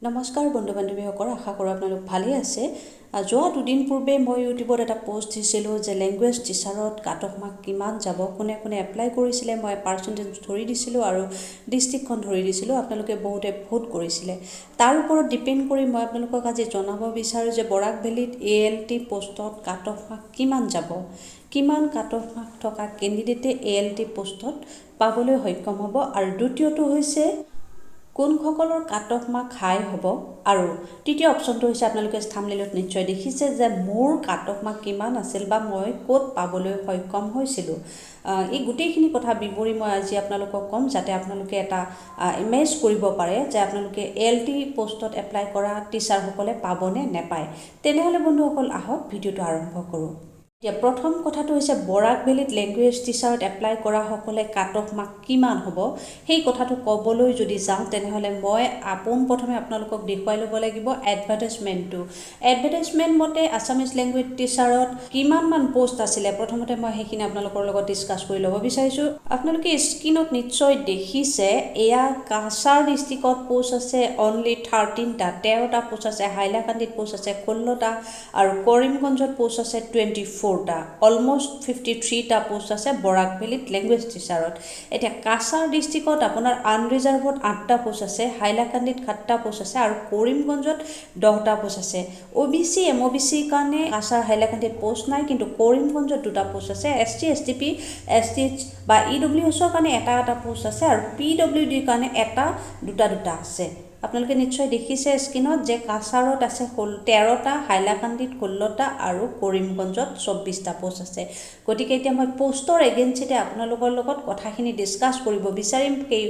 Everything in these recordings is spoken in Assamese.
নমস্কাৰ বন্ধু বান্ধৱীসকল, আশা কৰোঁ আপোনালোক ভালেই আছে। যোৱা দুদিন পূৰ্বে মই ইউটিউবত এটা পোষ্ট দিছিলোঁ যে লেংগুৱেজ টিচাৰত কাট অফ মাৰ্ক কিমান যাব, কোনে কোনে এপ্লাই কৰিছিলে। মই পাৰ্চেণ্টেজ ধৰি দিছিলোঁ আৰু ডিষ্ট্ৰিক্টখন ধৰি দিছিলোঁ। আপোনালোকে বহুতে ভোট কৰিছিলে। তাৰ ওপৰত ডিপেণ্ড কৰি মই আপোনালোকক আজি জনাব বিচাৰোঁ যে বৰাক ভেলীত ALT পোষ্টত কাট অফ মাৰ্ক কিমান যাব, কিমান কাট অফ মাৰ্ক থকা কেণ্ডিডেটে ALT পোষ্টত পাবলৈ সক্ষম হ'ব, আৰু দ্বিতীয়টো হৈছে কোনসকলৰ কাট অফ মাৰ্ক হাই হ'ব, আৰু তৃতীয় অপশ্যনটো হৈছে আপোনালোকে থাম্বনেইলত নিশ্চয় দেখিছে যে মোৰ কাট অফ মাৰ্ক কিমান আছিল বা মই ক'ত পাবলৈ সক্ষম হৈছিলোঁ। এই গোটেইখিনি কথা বিৱৰি মই আজি আপোনালোকক ক'ম, যাতে আপোনালোকে এটা ইমেজ কৰিব পাৰে যে আপোনালোকে ALT পোষ্টত এপ্লাই কৰা টিচাৰসকলে পাবনে নেপায়। তেনেহ'লে বন্ধুসকল আহক ভিডিঅ'টো আৰম্ভ কৰোঁ। এতিয়া প্ৰথম কথাটো হৈছে বৰাক ভেলীত লেংগুৱেজ টিচাৰত এপ্লাই কৰা সকলে কাট অফ মাৰ্ক কিমান হ'ব, সেই কথাটো ক'বলৈ যদি যাওঁ তেনেহ'লে মই পোনপ্ৰথমে আপোনালোকক দেখুৱাই ল'ব লাগিব এডভাৰ্টাইজমেণ্টটো। এডভাৰ্টাইজমেণ্ট মতে আছামিজ লেংগুৱেজ টিচাৰত কিমানমান পোষ্ট আছিলে, প্ৰথমতে মই সেইখিনি আপোনালোকৰ লগত ডিছকাছ কৰি ল'ব বিচাৰিছোঁ। আপোনালোকে স্ক্ৰীণত নিশ্চয় দেখিছে, এয়া কাছাৰ ডিষ্ট্ৰিক্টত পোষ্ট আছে অনলি 13টা, 13টা পোষ্ট আছে। হাইলাকান্দিত পোষ্ট আছে 16টা, আৰু কৰিমগঞ্জত পোষ্ট আছে 24টা। অলমষ্ট 53টা পোষ্ট আছে বৰাক ভেলীত লেংগুৱেজ টিচাৰত। এতিয়া কাছাৰ ডিষ্ট্ৰিক্টত আপোনাৰ আনৰিজাৰ্ভত 8টা পোষ্ট আছে, হাইলাকান্দিত 7টা পোষ্ট আছে, আৰু কৰিমগঞ্জত 10টা পোষ্ট আছে। OBC MOBCৰ কাৰণে কাছাৰ হাইলাকান্দিত পোষ্ট নাই, কিন্তু কৰিমগঞ্জত 2টা পোষ্ট আছে। ST STP STH বা EWSৰ কাৰণে এটা পোষ্ট আছে, আৰু PWDৰ কাৰণে এটা দুটা আছে। আপোনালোকে নিশ্চয় দেখিছে স্ক্ৰীণত যে কাছাৰত আছে 13টা, হাইলাকান্দিত 16টা, আৰু কৰিমগঞ্জত 24টা পোষ্ট আছে। গতিকে এতিয়া মই পোষ্টৰ এগেইনষ্টে আপোনালোকৰ লগত কথাখিনি ডিছকাছ কৰিব বিচাৰিম, সেই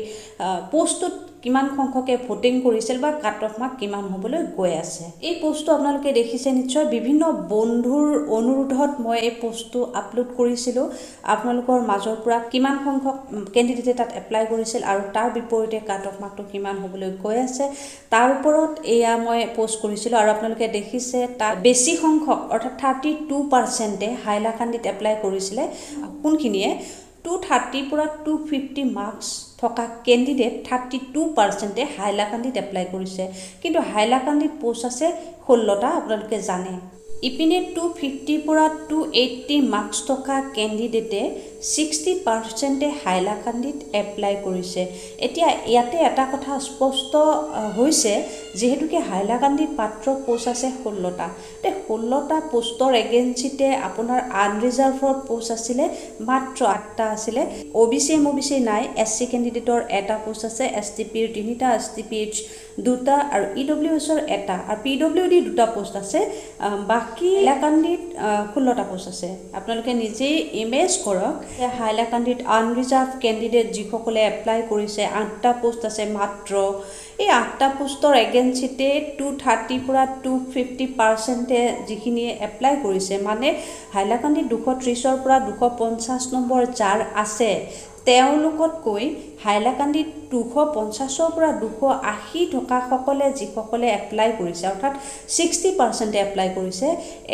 পোষ্টটোত কিমান সংখ্যকে ভোটিং কৰিছিল বা কাট অফ মাৰ্ক কিমান হ'বলৈ গৈ আছে। এই পোষ্টটো আপোনালোকে দেখিছে নিশ্চয়, বিভিন্ন বন্ধুৰ অনুৰোধত মই এই পোষ্টটো আপলোড কৰিছিলোঁ। আপোনালোকৰ মাজৰ পৰা কিমান সংখ্যক কেণ্ডিডেটে তাত এপ্লাই কৰিছিল আৰু তাৰ বিপৰীতে কাট অফ মাৰ্কটো কিমান হ'বলৈ গৈ আছে, তাৰ ওপৰত এয়া মই পোষ্ট কৰিছিলোঁ। আৰু আপোনালোকে দেখিছে তাত বেছি সংখ্যক অৰ্থাৎ 32%-এ হাইলাকান্দিত এপ্লাই কৰিছিলে। কোনখিনিয়ে 230 পৰা 250 মাৰ্কছ থকা কেণ্ডিডেট 32%-এ হাইলাকান্দিত এপ্লাই কৰিছে, কিন্তু হাইলাকান্দিত পোষ্ট আছে 16টা, আপোনালোকে জানে। ইপিনে 250 পৰা 280 মাৰ্কছ থকা কেণ্ডিডেটে 60%-এ হাইলাকান্দিত এপ্লাই কৰিছে। এতিয়া ইয়াতে এটা কথা স্পষ্ট হৈছে, যিহেতুকে হাইলাকান্দিত মাত্ৰ পোষ্ট আছে 16টা। 16টা পোষ্টৰ এগেইনষ্টে আপোনাৰ আনৰিজাৰ্ভত পোষ্ট আছিলে মাত্ৰ 8টা আছিলে। OBC MOBC নাই, SC কেণ্ডিডেটৰ এটা পোষ্ট আছে, STPৰ 3টা, STPH 2টা, আৰু EWSৰ এটা, আৰু PWD 2টা পোষ্ট আছে। বাকী হাইলাকান্দিত 16টা পোষ্ট আছে। আপোনালোকে নিজেই ইমেজ কৰক যে হাইলাকান্দিত আনৰিজাৰ্ভ কেণ্ডিডেট যিসকলে এপ্লাই কৰিছে 8টা পোষ্ট আছে মাত্ৰ। এই 8টা পোষ্টৰ এগেইনষ্টে 230 পৰা 250%-এ যিখিনিয়ে এপ্লাই কৰিছে, মানে হাইলাকান্দিত 230ৰ পৰা 250 নম্বৰ যাৰ আছে, তেওঁলোকতকৈ হাইলাকান্দিত 250ৰ পৰা 280 থকাসকলে যিসকলে এপ্লাই কৰিছে, অৰ্থাৎ 60%-এ এপ্লাই কৰিছে,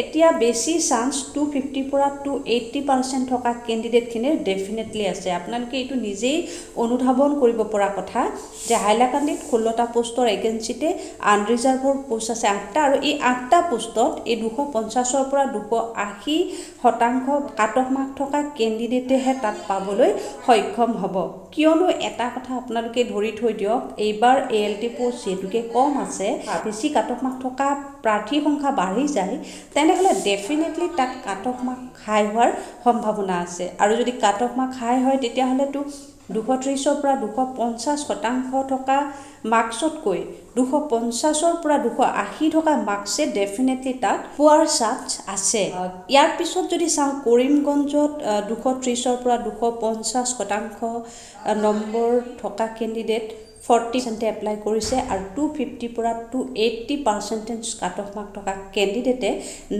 এতিয়া বেছি চান্স 250 পৰা 280% থকা কেণ্ডিডেটখিনিৰ ডেফিনেটলি আছে। আপোনালোকে এইটো নিজেই অনুধাৱন কৰিব পৰা কথা যে হাইলাকান্দিত 16টা পোষ্টৰ এগেইনষ্টে আনৰিজাৰ্ভৰ পোষ্ট আছে 8টা, আৰু এই 8টা পোষ্টত এই 250ৰ পৰা 280% কাট অফ মাৰ্ক থকা কেণ্ডিডেটেহে তাত পাবলৈ সক্ষম হ'ব। কিয়নো এটা কথা আপোনালোকে ধৰি থৈ দিয়ক, এইবাৰ ALT পোষ্ট যিহেতুকে কম আছে, বেছি কাট অফ মাৰ্ক থকা প্ৰাৰ্থীৰ সংখ্যা বাঢ়ি যায়, তেনেহ'লে ডেফিনেটলি তাত কাট অফ মাৰ্ক হাই হোৱাৰ সম্ভাৱনা আছে। আৰু যদি কাট অফ মাৰ্ক হাই হয়, তেতিয়াহ'লেতো 230ৰ পৰা 250% থকা মাৰ্কছতকৈ 250ৰ পৰা 280 থকা মাৰ্কছে ডেফিনেটলি তাত পোৱাৰ চান্স আছে। ইয়াৰ পিছত যদি চাওঁ, কৰিমগঞ্জত 230ৰ পৰা 250% নম্বৰ থকা কেণ্ডিডেট 40%-এ এপ্লাই কৰিছে, আৰু 250 পৰা 280% কাট অফ মাৰ্ক থকা কেণ্ডিডেটে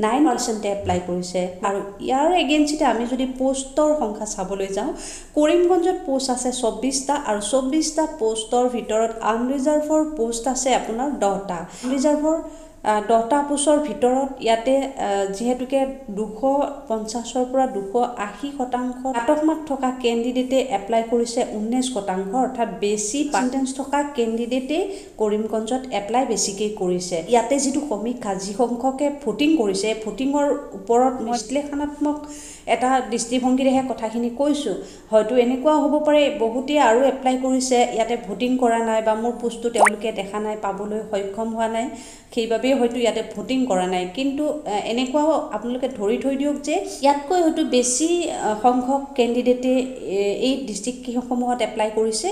9%-এ এপ্লাই কৰিছে। আৰু ইয়াৰ এগেইনষ্টে আমি যদি পোষ্টৰ সংখ্যা চাবলৈ যাওঁ, কৰিমগঞ্জত পোষ্ট আছে 24টা, আৰু 24টা পোষ্টৰ ভিতৰত আনৰিজাৰ্ভৰ পোষ্ট আছে আপোনাৰ 10টা। আনৰিজাৰ্ভৰ 10টা পোষ্টৰ ভিতৰত ইয়াতে যিহেতুকে 250ৰ পৰা 280% কাট অফ মাৰ্ক থকা কেণ্ডিডেটে এপ্লাই কৰিছে 19%, অৰ্থাৎ বেছি পাৰ্চেণ্টেজ থকা কেণ্ডিডেটে কৰিমগঞ্জত এপ্লাই বেছিকৈ কৰিছে। ইয়াতে যিটো সমীক্ষা যিসংখ্যকে ভোটিং কৰিছে, ভোটিঙৰ ওপৰত বিশ্লেষণাত্মক এটা দৃষ্টিভংগীৰেহে কথাখিনি কৈছোঁ। হয়তো এনেকুৱাও হ'ব পাৰে বহুতে আৰু এপ্লাই কৰিছে, ইয়াতে ভোটিং কৰা নাই বা মোৰ পোষ্টটো তেওঁলোকে দেখা নাই, পাবলৈ সক্ষম হোৱা নাই, সেইবাবেই হয়তো ইয়াতে ভোটিং কৰা নাই। কিন্তু এনেকুৱাও আপোনালোকে ধৰি থৈ দিয়ক যে ইয়াতকৈ হয়তো বেছি সংখ্যক কেণ্ডিডেটে এই ডিষ্ট্ৰিক্টসমূহত এপ্লাই কৰিছে,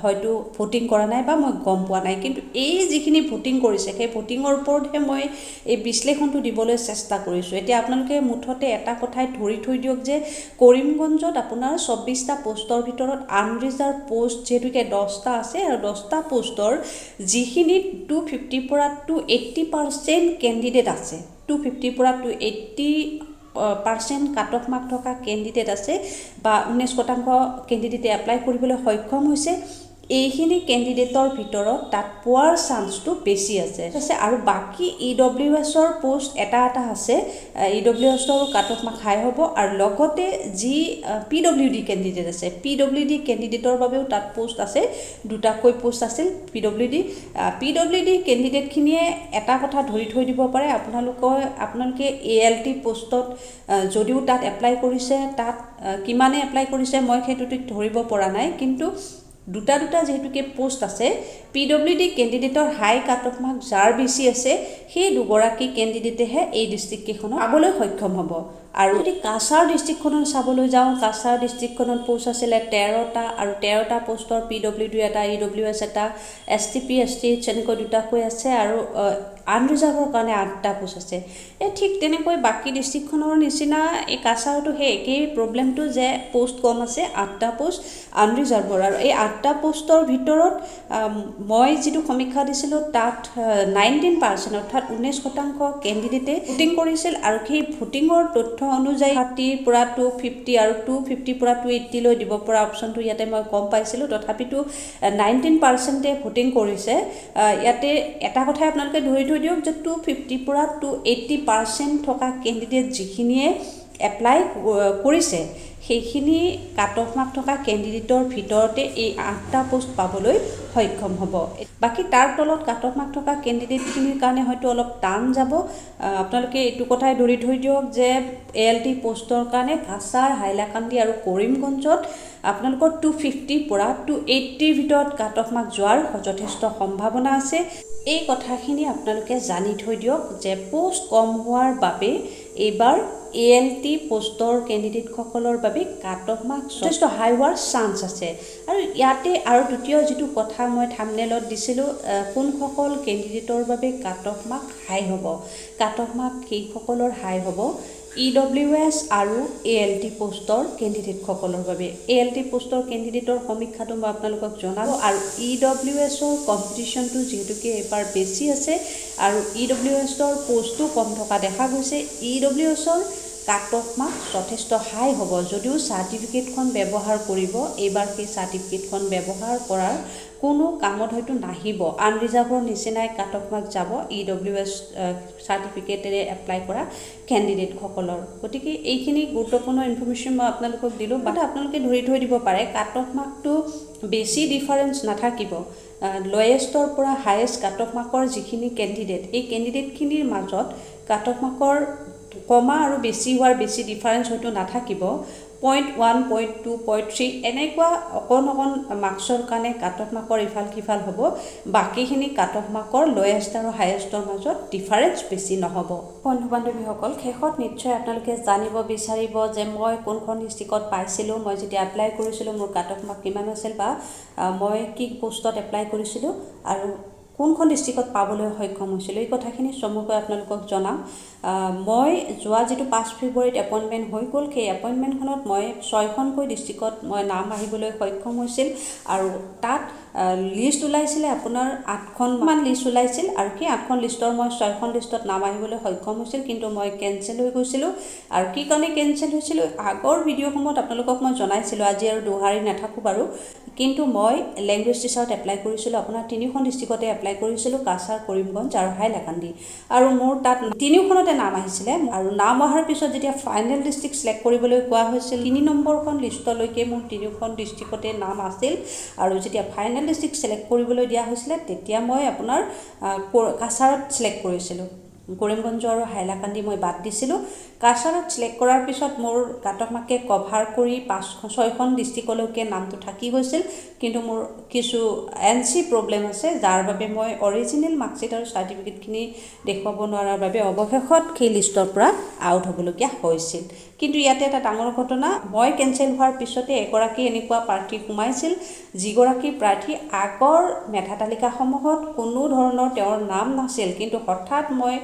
হয়তো ভোটিং কৰা নাই বা মই গম পোৱা নাই। কিন্তু এই যিখিনি ভোটিং কৰিছে সেই ভোটিঙৰ ওপৰতহে মই এই বিশ্লেষণটো দিবলৈ চেষ্টা কৰিছোঁ। এতিয়া আপোনালোকে মুঠতে এটা কথাই ধৰি থৈ দিয়ক যে কৰিমগঞ্জত আপোনাৰ 24টা পোষ্টৰ ভিতৰত আনৰিজাৰ্ভ পোষ্ট যিহেতুকে 10টা আছে, আৰু 10টা পোষ্টৰ যিখিনিত 250 পৰা 280% কেণ্ডিডেট আছে, 250 পৰা 280% কাট অফ মাৰ্ক থকা কেণ্ডিডেট আছে বা 19% কেণ্ডিডেটে এপ্লাই কৰিবলৈ সক্ষম হৈছে, এইখিনি কেণ্ডিডেটৰ ভিতৰত তাত পোৱাৰ চান্সটো বেছি আছে। আৰু বাকী EWSৰ পোষ্ট এটা আছে, EWSৰ কাট অফ মাৰ্ক হাই হ'ব, আৰু লগতে যি PWD কেণ্ডিডেট আছে, PWD কেণ্ডিডেটৰ বাবেও তাত পোষ্ট আছে, 2টাকৈ পোষ্ট আছিল PWD কেণ্ডিডেটখিনিয়ে এটা কথা ধৰি থৈ দিব পাৰে, আপোনালোকে ALT পোষ্টত যদিও তাত এপ্লাই কৰিছে, তাত কিমানে এপ্লাই কৰিছে মই সেইটোত ধৰিব পৰা নাই, কিন্তু দুটা যিহেতুকে পোষ্ট আছে, PWD কেণ্ডিডেটৰ হাই কাট অফ মাৰ্ক যাৰ বেছি আছে সেই দুগৰাকী কেণ্ডিডেটেহে এই ডিষ্ট্ৰিক্টকেইখনত পাবলৈ সক্ষম হ'ব। আৰু যদি কাছাৰ ডিষ্ট্ৰিক্টখনত চাবলৈ যাওঁ, কাছাৰ ডিষ্ট্ৰিক্টখনত পোষ্ট আছিলে 13টা, আৰু 13টা পোষ্টৰ PWD এটা, EWS এটা, STP STH এনেকৈ 2টাকৈ আছে, আৰু আনৰিজাৰ্ভৰ কাৰণে 8টা পোষ্ট আছে। ঠিক তেনেকৈ বাকী ডিষ্ট্ৰিক্টখনৰ নিচিনা এই কাছাৰতো সেই একেই প্ৰব্লেমটো যে পোষ্ট কম আছে, 8টা পোষ্ট আনৰিজাৰ্ভৰ। আৰু এই 8টা পোষ্টৰ ভিতৰত মই যিটো সমীক্ষা দিছিলোঁ তাত 19% অৰ্থাৎ 19% কেণ্ডিডেটে ভোটিং কৰিছিল, আৰু সেই ভোটিঙৰ তথ্য অনুযায়ী 30 পৰা 250 আৰু 250 পৰা 280 লৈ দিব পৰা অপশ্যনটো ইয়াতে মই কম পাইছিলোঁ, তথাপিতো 19%এ ভোটিং কৰিছে। ইয়াতে এটা কথাই আপোনালোকে ধৰি থৈ দিয়ক যে 250 পৰা 280% থকা কেণ্ডিডেট যিখিনিয়ে এপ্লাই কৰিছে, সেইখিনি কাট অফ মাৰ্ক থকা কেণ্ডিডেটৰ ভিতৰতে এই 8টা পোষ্ট পাবলৈ সক্ষম হ'ব। বাকী তাৰ তলত কাট অফ মাৰ্ক থকা কেণ্ডিডেটখিনিৰ কাৰণে হয়তো অলপ টান যাব। আপোনালোকে এইটো কথাই ধৰি থৈ দিয়ক যে ALT পোষ্টৰ কাৰণে কাছাৰ, হাইলাকান্দি আৰু কৰিমগঞ্জত আপোনালোকৰ 250 পৰা 280ৰ ভিতৰত কাট অফ মাৰ্ক যোৱাৰ যথেষ্ট সম্ভাৱনা আছে। এই কথাখিনি আপোনালোকে জানি থৈ দিয়ক যে পোষ্ট কম হোৱাৰ বাবে এইবাৰ ALT পোষ্টৰ কেণ্ডিডেটসকলৰ বাবে কাট অফ মাৰ্ক যথেষ্ট হাই হোৱাৰ চান্স আছে। আৰু ইয়াতে আৰু দ্বিতীয় যিটো কথা মই থাম্বনেইলত দিছিলোঁ, কোনসকল কেণ্ডিডেটৰ বাবে কাট অফ মাৰ্ক হাই হ'ব, কাট অফ মাৰ্ক সেইসকলৰ হাই হ'ব EWS আৰু ALT পোষ্টৰ কেণ্ডিডেটসকলৰ বাবে। ALT পোষ্টৰ কেণ্ডিডেটৰ সমীক্ষাটো মই আপোনালোকক জনালোঁ, আৰু EWSৰ কম্পিটিশ্যনটো যিহেতুকে এইবাৰ বেছি আছে, আৰু EWSৰ পোষ্টটো কম থকা দেখা গৈছে, EWSৰ কাট অফ মাৰ্ক যথেষ্ট হাই হ'ব। যদিও চাৰ্টিফিকেটখন ব্যৱহাৰ কৰিব, এইবাৰ সেই চাৰ্টিফিকেটখন ব্যৱহাৰ কৰাৰ কোনো কামত হয়তো নাহিব, আনৰিজাৰ্ভৰ নিচিনাই কাট অফ মাৰ্ক যাব EWS চাৰ্টিফিকেটেৰে এপ্লাই কৰা কেণ্ডিডেটসকলৰ। গতিকে এইখিনি গুৰুত্বপূৰ্ণ ইনফৰ্মেশ্যন মই আপোনালোকক দিলোঁ। বাট আপোনালোকে ধৰি থৈ দিব পাৰে কাট অফ মাৰ্কটো বেছি ডিফাৰেঞ্চ নাথাকিব, লয়েষ্টৰ পৰা হায়েষ্ট কাট অফ মাৰ্কৰ যিখিনি কেণ্ডিডেট, এই কেণ্ডিডেটখিনিৰ মাজত কাট অফ মাৰ্কৰ কমা আৰু বেছি হোৱাৰ বেছি ডিফাৰেঞ্চ হয়তো নাথাকিব, 0.1, 0.2, 0.3 এনেকুৱা অকণ মাৰ্কছৰ কাৰণে কাট অফ মাৰ্কৰ ইফাল সিফাল হ'ব, বাকীখিনি কাট অফ মাৰ্কৰ লয়েষ্ট আৰু হায়েষ্টৰ মাজত ডিফাৰেঞ্চ বেছি নহ'ব। বন্ধু বান্ধৱীসকল, শেষত নিশ্চয় আপোনালোকে জানিব বিচাৰিব যে মই কোনখন ডিষ্ট্ৰিক্টত পাইছিলোঁ, মই যেতিয়া এপ্লাই কৰিছিলোঁ মোৰ কাট অফ মাৰ্ক কিমান আছিল, বা মই কি পোষ্টত এপ্লাই কৰিছিলোঁ আৰু কোনখন ডিষ্ট্ৰিক্টত পাবলৈ সক্ষম হৈছিলোঁ, এই কথাখিনি চমুকৈ আপোনালোকক জনাম। মই যোৱা যিটো 5 ফেব্ৰুৱাৰীত এপইণ্টমেণ্ট হৈ গ'ল, সেই এপইণ্টমেণ্টখনত মই 6খনকৈ ডিষ্ট্ৰিক্টত মই নাম আহিবলৈ সক্ষম হৈছিল, আৰু তাত লিষ্ট ওলাইছিলে আপোনাৰ 8খনমান লিষ্ট ওলাইছিল আৰু কি 8খন লিষ্টৰ মই 6খন লিষ্টত নাম আহিবলৈ সক্ষম হৈছিল কিন্তু মই কেনচেল হৈ গৈছিলোঁ আৰু কি কাৰণে কেনচেল হৈছিল আগৰ ভিডিঅ'সমূহত আপোনালোকক মই জনাইছিলোঁ আজি আৰু দোহাৰি নাথাকোঁ বাৰু কিন্তু মই লেংগুৱেজ টিচাৰত এপ্লাই কৰিছিলোঁ আপোনাৰ 3খন ডিষ্ট্ৰিক্টতে এপ্লাই কৰিছিলোঁ কাছাৰ কৰিমগঞ্জ আৰু হাইলাকান্দি আৰু মোৰ তাত 3খনতে নাম আহিছিলে আৰু নাম অহাৰ পিছত যেতিয়া ফাইনেল ডিষ্ট্ৰিক্ট সিলেক্ট কৰিবলৈ কোৱা হৈছিল 3 নম্বৰখন লিষ্টলৈকে মোৰ 3খন ডিষ্ট্ৰিক্টতে নাম আছিল আৰু যেতিয়া ফাইনেল ডিষ্ট্ৰিক্ট সিলেক্ট কৰিবলৈ দিয়া হৈছিল তেতিয়া মই আপোনাৰ কাছাৰত সিলেক্ট কৰিছিলোঁ কৰিমগঞ্জ আৰু হাইলাকান্দি মই বাদ দিছিলোঁ কাছাৰত সিলেক্ট কৰাৰ পিছত মোৰ কাটক মাৰ্কে কভাৰ কৰি 6খন ডিষ্ট্ৰিক্টলৈকে নামটো থাকি গৈছিল কিন্তু মোৰ কিছু এনসি প্ৰবলেম আছে যাৰ বাবে মই অৰিজিনেল মাৰ্কশিট আৰু সাৰ্টিফিকেটখিনি দেখুৱাব নোৱাৰাৰ বাবে অৱশেষত সেই লিষ্টৰ পৰা আউট হ'বলগীয়া হৈছিল কিন্তু ইয়াতে এটা ডাঙৰ ঘটনা মই কেনসেল হোৱাৰ পিছতে এগৰাকী এনেকুৱা প্ৰাৰ্থী সোমাইছিল যিগৰাকী প্ৰাৰ্থী আগৰ মেধা তালিকাসমূহত কোনো ধৰণৰ তেওঁৰ নাম নাছিল কিন্তু হঠাৎ মই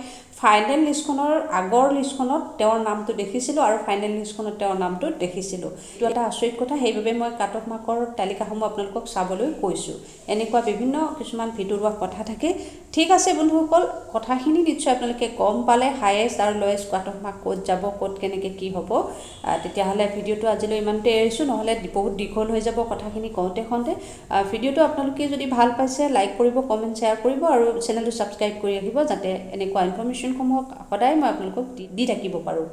ফাইনেল লিষ্টখনৰ আগৰ লিষ্টখনত তেওঁৰ নামটো দেখিছিলোঁ আৰু ফাইনেল লিষ্টখনত তেওঁৰ নামটো দেখিছিলোঁ এইটো এটা আচৰিত কথা সেইবাবে মই কাটক মাৰ্কৰ তালিকাসমূহ আপোনালোকক চাবলৈ কৈছোঁ এনেকুৱা বিভিন্ন কিছুমান ভিতৰুৱা কথা থাকে ঠিক আছে বন্ধুসকল কথাখিনি নিশ্চয় আপোনালোকে গম পালে হাইয়েষ্ট আৰু লয়েষ্ট কাটক মাৰ্ক ক'ত যাব ক'ত কেনেকৈ কি হ'ব তেতিয়াহ'লে ভিডিঅ'টো আজিলৈ ইমানতে এৰিছোঁ নহ'লে বহুত দীঘল হৈ যাব কথাখিনি কওঁতে ভিডিঅ'টো আপোনালোকে যদি ভাল পাইছে লাইক কৰিব কমেণ্ট শ্বেয়াৰ কৰিব আৰু চেনেলটো ছাবস্ক্ৰাইব কৰি ৰাখিব যাতে এনেকুৱা ইনফৰমেশ্যনসমূহ সদায় মই আপোনালোকক দি থাকিব পাৰোঁ